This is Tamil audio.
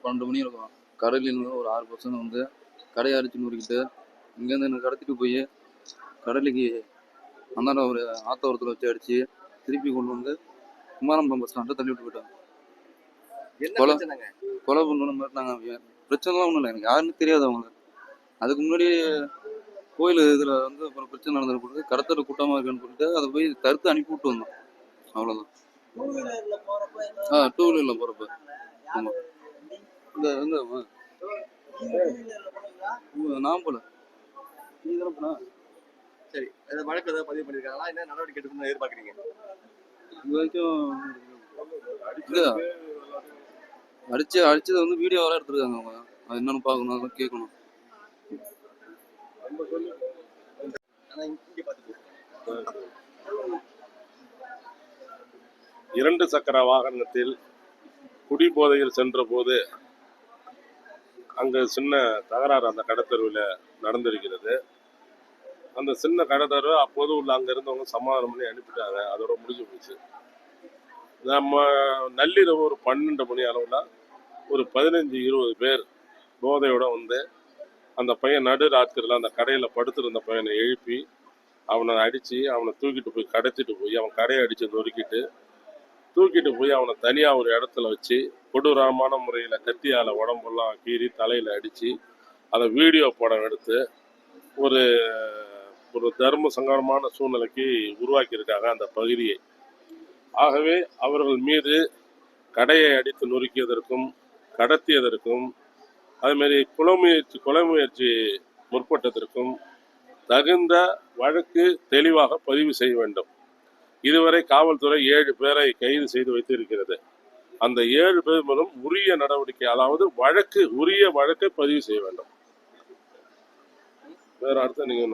12 மணி இருக்கும். கடலில் ஒரு 6 பசங்க வந்து கடையை அடிச்சு நொறுக்கிட்டு இங்கேருந்து எனக்கு கடத்திட்டு போய் கடலுக்கு அந்தாண்ட ஒரு ஆத்தோரத்தில் வச்சு அடிச்சு திருப்பி கொண்டு வந்து குமாரம்பலம் பஸ் ஸ்டாண்டை தள்ளி விட்டு போயிட்டாங்க. கொலை பண்ணணும் மிரட்டினாங்க. பிரச்சனைலாம் ஒன்றும் இல்லை, எனக்கு யாருன்னு தெரியாது அவங்க. அதுக்கு முன்னாடி கோயில் இதில் வந்து அப்புறம் பிரச்சனை நடந்தது போட்டு கடத்தல கூட்டமாக இருக்குன்னு சொல்லிட்டு அதை போய் தடுத்து அனுப்பி விட்டு வந்தோம். அவ்வளோதான். டூ வீலரில் போகிறப்ப. ஆமாம். இந்த நான் போல நீ தானே போனா. சரி, வழக்கு ஏதாவது பதிவு பண்ணியிருக்காங்களா? என்ன நடவடிக்கை எடுக்கணும்னு எதிர்பார்க்குறீங்க? இது வரைக்கும் அடிச்சதை வந்து வீடியோ வர எடுத்துருக்காங்க அவங்க. அது என்னன்னு பார்க்கணும், அதெல்லாம் கேட்கணும். இரண்டு சக்கர வாகனத்தில் குடிபோதையில் சென்ற போது அங்கு சின்ன தகராறு அந்த கடத்தருவில் நடந்திருக்கிறது. அந்த சின்ன கடத்தரு அப்போது உள்ள அங்கே இருந்தவங்க சமாதானம் பண்ணி அனுப்பிட்டாங்க. அதோட முடிஞ்சு போச்சு. நம்ம நள்ளிரவு ஒரு 12 மணி அளவில் ஒரு 15-20 பேர் போதையோட வந்து அந்த பையன் நடு ராத்திரியில் அந்த கடையில் படுத்திருந்த பையனை எழுப்பி அவனை அடித்து அவனை தூக்கிட்டு போய் கடத்திட்டு போய் அவன் கடையை அடித்து நொறுக்கிட்டு தூக்கிட்டு போய் அவனை தனியாக ஒரு இடத்துல வச்சு கொடூரமான முறையில் கத்தியால் உடம்பெல்லாம் கீறி தலையில் அடித்து அதை வீடியோ படம் எடுத்து ஒரு ஒரு தர்ம சங்கடமான சூழ்நிலைக்கு உருவாக்கியிருக்காங்க அந்த பகுதியை. ஆகவே அவர்கள் மீது கடையை அடித்து நொறுக்கியதற்கும் கடத்தியதற்கும் அதுமாரி கொலை முயற்சி முற்பட்டதற்கும் தகுந்த வழக்கு தெளிவாக பதிவு செய்ய வேண்டும். இதுவரை காவல்துறை 7 பேரை கைது செய்து வைத்திருக்கிறது. அந்த 7 பேர் மூலம் உரிய நடவடிக்கை, அதாவது உரிய வழக்கை பதிவு செய்ய வேண்டும். வேற அடுத்த நீங்க